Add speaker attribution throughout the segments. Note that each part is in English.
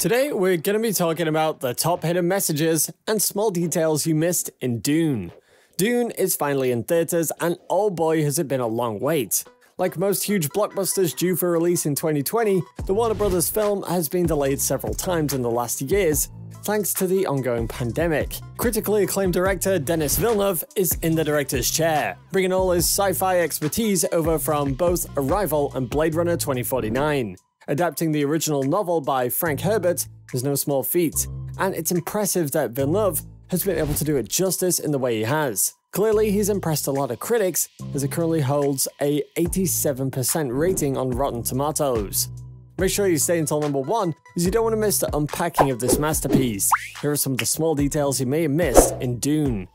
Speaker 1: Today we're going to be talking about the top hidden messages and small details you missed in Dune. Dune is finally in theaters, and oh boy has it been a long wait. Like most huge blockbusters due for release in 2020, the Warner Brothers film has been delayed several times in the last years, thanks to the ongoing pandemic. Critically acclaimed director Denis Villeneuve is in the director's chair, bringing all his sci-fi expertise over from both Arrival and Blade Runner 2049. Adapting the original novel by Frank Herbert is no small feat, and it's impressive that Villeneuve has been able to do it justice in the way he has. Clearly, he's impressed a lot of critics, as it currently holds a 87% rating on Rotten Tomatoes. Make sure you stay until number 1, as you don't want to miss the unpacking of this masterpiece. Here are some of the small details you may have missed in Dune.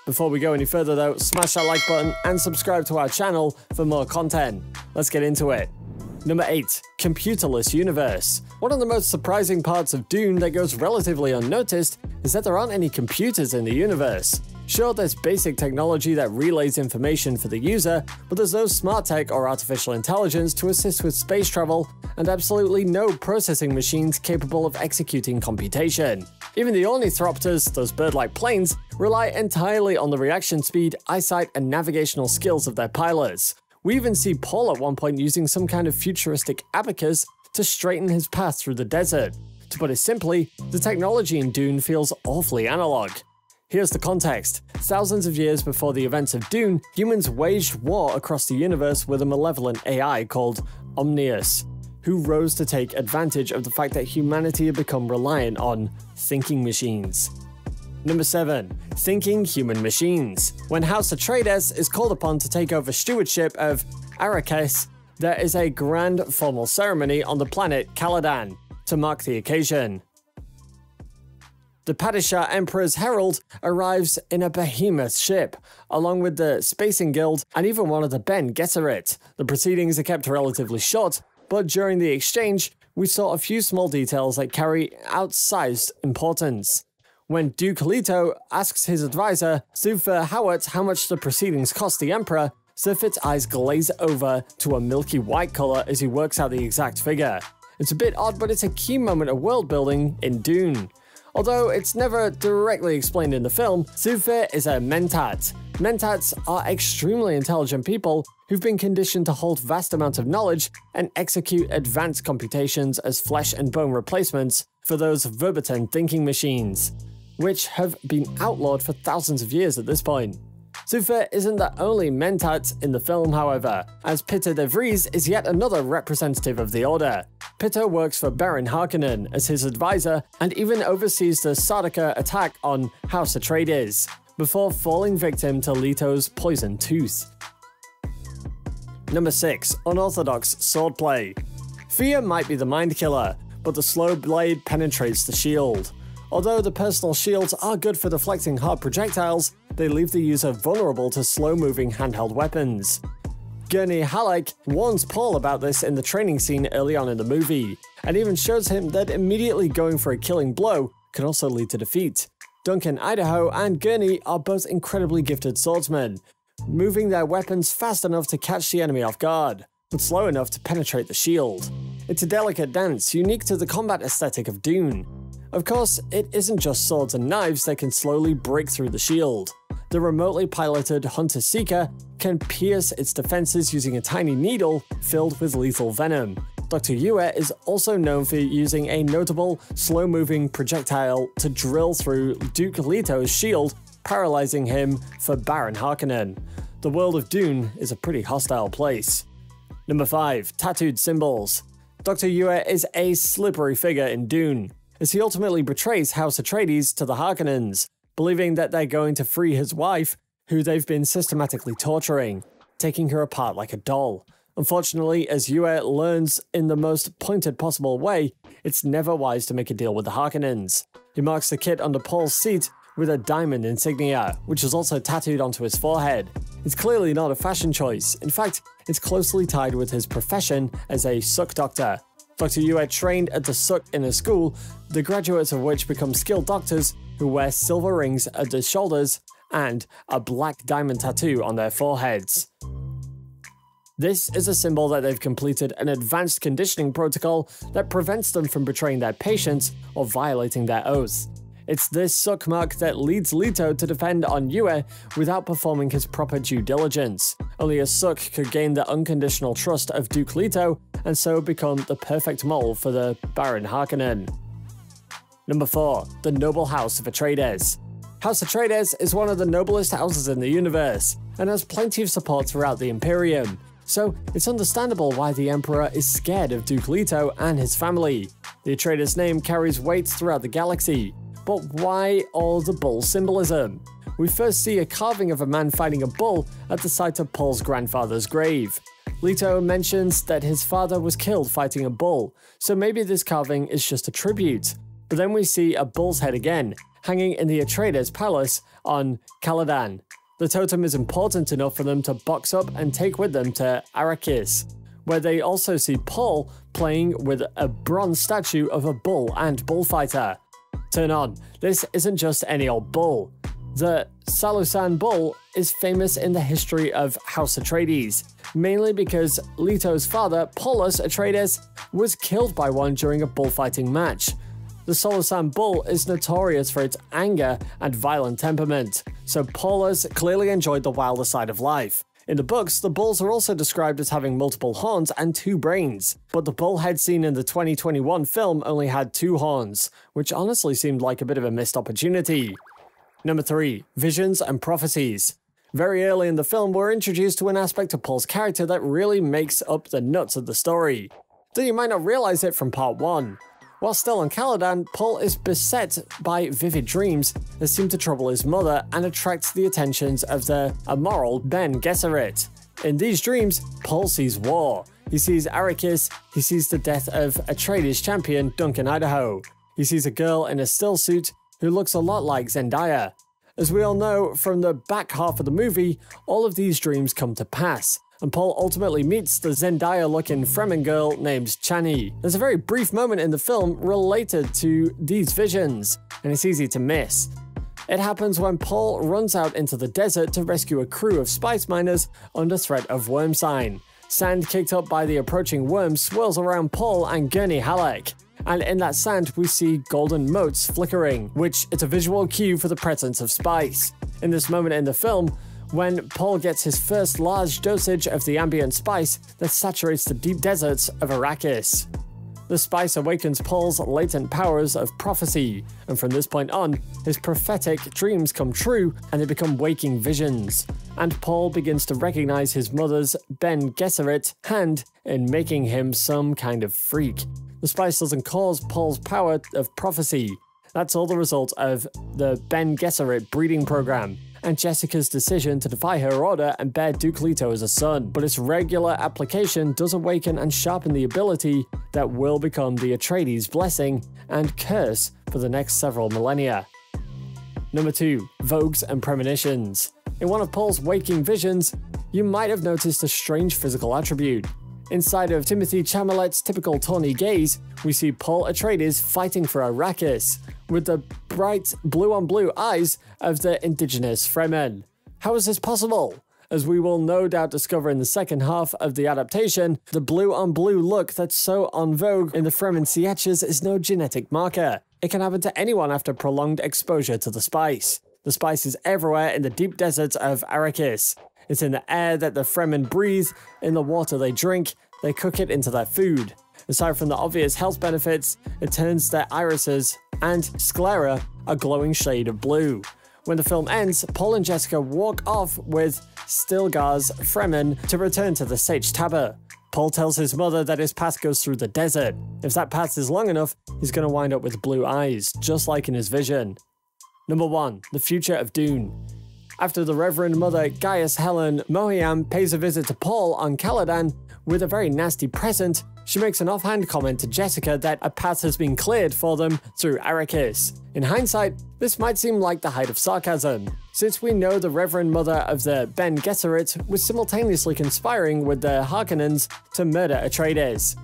Speaker 1: Before we go any further though, smash that like button and subscribe to our channel for more content. Let's get into it. Number 8. Computerless Universe. One of the most surprising parts of Dune that goes relatively unnoticed is that there aren't any computers in the universe. Sure, there's basic technology that relays information for the user, but there's no smart tech or artificial intelligence to assist with space travel, and absolutely no processing machines capable of executing computation. Even the ornithopters, those bird-like planes, rely entirely on the reaction speed, eyesight, and navigational skills of their pilots. We even see Paul at one point using some kind of futuristic abacus to straighten his path through the desert. To put it simply, the technology in Dune feels awfully analog. Here's the context. Thousands of years before the events of Dune, humans waged war across the universe with a malevolent AI called Omnius, who rose to take advantage of the fact that humanity had become reliant on thinking machines. Number 7. Thinking human machines. When House Atreides is called upon to take over stewardship of Arrakis, there is a grand formal ceremony on the planet Caladan to mark the occasion. The Padishah Emperor's herald arrives in a behemoth ship, along with the Spacing Guild and even one of the Bene Gesserit. The proceedings are kept relatively short, but during the exchange, we saw a few small details that carry outsized importance. When Duke Leto asks his advisor, Zufir Hawat, how much the proceedings cost the Emperor, Sifit's eyes glaze over to a milky white color as he works out the exact figure. It's a bit odd, but it's a key moment of world building in Dune. Although it's never directly explained in the film, Zufir is a mentat. Mentats are extremely intelligent people who've been conditioned to hold vast amounts of knowledge and execute advanced computations as flesh and bone replacements for those verboten thinking machines, which have been outlawed for thousands of years at this point. Zufir isn't the only mentat in the film, however, as Peter de Vries is yet another representative of the Order. Peter works for Baron Harkonnen as his advisor and even oversees the Sardaukar attack on House Atreides, before falling victim to Leto's poison tooth. Number 6. Unorthodox Swordplay. Fear might be the mind killer, but the slow blade penetrates the shield. Although the personal shields are good for deflecting hard projectiles, they leave the user vulnerable to slow-moving handheld weapons. Gurney Halleck warns Paul about this in the training scene early on in the movie, and even shows him that immediately going for a killing blow can also lead to defeat. Duncan Idaho and Gurney are both incredibly gifted swordsmen, moving their weapons fast enough to catch the enemy off guard, but slow enough to penetrate the shield. It's a delicate dance, unique to the combat aesthetic of Dune. Of course, it isn't just swords and knives that can slowly break through the shield. The remotely piloted Hunter-Seeker can pierce its defenses using a tiny needle filled with lethal venom. Dr. Yue is also known for using a notable, slow-moving projectile to drill through Duke Leto's shield, paralyzing him for Baron Harkonnen. The world of Dune is a pretty hostile place. Number 5. Tattooed Symbols. Dr. Yue is a slippery figure in Dune, as he ultimately betrays House Atreides to the Harkonnens, believing that they're going to free his wife, who they've been systematically torturing, taking her apart like a doll. Unfortunately, as Yue learns in the most pointed possible way, it's never wise to make a deal with the Harkonnens. He marks the kit under Paul's seat with a diamond insignia, which is also tattooed onto his forehead. It's clearly not a fashion choice. In fact, it's closely tied with his profession as a Suk doctor. Dr. Yue trained at the Suk Inner School, the graduates of which become skilled doctors who wear silver rings at their shoulders and a black diamond tattoo on their foreheads. This is a symbol that they've completed an advanced conditioning protocol that prevents them from betraying their patients or violating their oaths. It's this suck mark that leads Leto to defend on Yue without performing his proper due diligence. Only a suck could gain the unconditional trust of Duke Leto and so become the perfect mole for the Baron Harkonnen. Number 4. The Noble House of Atreides. House Atreides is one of the noblest houses in the universe, and has plenty of support throughout the Imperium, so it's understandable why the Emperor is scared of Duke Leto and his family. The Atreides name carries weight throughout the galaxy, but why all the bull symbolism? We first see a carving of a man fighting a bull at the site of Paul's grandfather's grave. Leto mentions that his father was killed fighting a bull, so maybe this carving is just a tribute. But then we see a bull's head again, hanging in the Atreides palace on Caladan. The totem is important enough for them to box up and take with them to Arrakis, where they also see Paul playing with a bronze statue of a bull and bullfighter. Turn on, this isn't just any old bull. The Salusan bull is famous in the history of House Atreides, mainly because Leto's father, Paulus Atreides, was killed by one during a bullfighting match. The Salusan bull is notorious for its anger and violent temperament, so Paulus clearly enjoyed the wilder side of life. In the books, the bulls are also described as having multiple horns and 2 brains, but the bull head seen in the 2021 film only had 2 horns, which honestly seemed like a bit of a missed opportunity. Number 3. Visions and Prophecies. Very early in the film, we're introduced to an aspect of Paul's character that really makes up the nuts of the story, though you might not realize it from part 1. While still on Caladan, Paul is beset by vivid dreams that seem to trouble his mother and attract the attentions of the immoral Ben Gesserit. In these dreams, Paul sees war. He sees Arrakis, he sees the death of Atreides champion Duncan Idaho. He sees a girl in a still suit who looks a lot like Zendaya. As we all know from the back half of the movie, all of these dreams come to pass, and Paul ultimately meets the Zendaya-looking Fremen girl named Chani. There's a very brief moment in the film related to these visions, and it's easy to miss. It happens when Paul runs out into the desert to rescue a crew of spice miners under threat of worm sign. Sand kicked up by the approaching worms swirls around Paul and Gurney Halleck, and in that sand we see golden motes flickering, which is a visual cue for the presence of spice. In this moment in the film, when Paul gets his first large dosage of the ambient spice that saturates the deep deserts of Arrakis. The spice awakens Paul's latent powers of prophecy, and from this point on, his prophetic dreams come true and they become waking visions. And Paul begins to recognize his mother's Ben Gesserit hand in making him some kind of freak. The spice doesn't cause Paul's power of prophecy. That's all the result of the Ben Gesserit breeding program and Jessica's decision to defy her order and bear Duke Leto as a son. But its regular application does awaken and sharpen the ability that will become the Atreides' blessing and curse for the next several millennia. Number 2. Vogues and Premonitions. In one of Paul's waking visions, you might have noticed a strange physical attribute. Inside of Timothy Chalamet's typical tawny gaze, we see Paul Atreides fighting for Arrakis, with the bright blue-on-blue eyes of the indigenous Fremen. How is this possible? As we will no doubt discover in the second half of the adaptation, the blue-on-blue look that's so en vogue in the Fremen Sietches is no genetic marker. It can happen to anyone after prolonged exposure to the spice. The spice is everywhere in the deep deserts of Arrakis. It's in the air that the Fremen breathe, in the water they drink, they cook it into their food. Aside from the obvious health benefits, it turns their irises and sclera a glowing shade of blue. When the film ends, Paul and Jessica walk off with Stilgar's Fremen to return to the Sech Tabr. Paul tells his mother that his path goes through the desert. If that path is long enough, he's going to wind up with blue eyes, just like in his vision. Number 1. The Future of Dune. After the Reverend Mother Gaius Helen Mohiam pays a visit to Paul on Caladan with a very nasty present, she makes an offhand comment to Jessica that a path has been cleared for them through Arrakis. In hindsight, this might seem like the height of sarcasm, since we know the Reverend Mother of the Ben Gesserit was simultaneously conspiring with the Harkonnens to murder Atreides.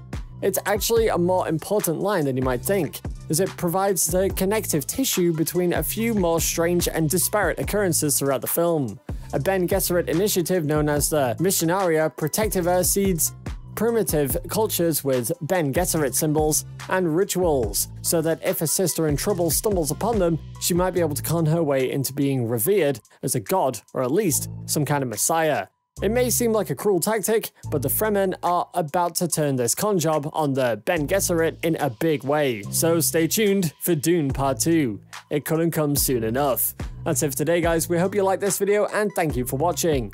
Speaker 1: It's actually a more important line than you might think, as it provides the connective tissue between a few more strange and disparate occurrences throughout the film. a Bene Gesserit initiative known as the Missionaria Protectiva seeds primitive cultures with Bene Gesserit symbols and rituals, so that if a sister in trouble stumbles upon them, she might be able to con her way into being revered as a god, or at least some kind of messiah. It may seem like a cruel tactic, but the Fremen are about to turn this con job on the Bene Gesserit in a big way, so stay tuned for Dune Part 2. It couldn't come soon enough. That's it for today, guys. We hope you liked this video, and thank you for watching.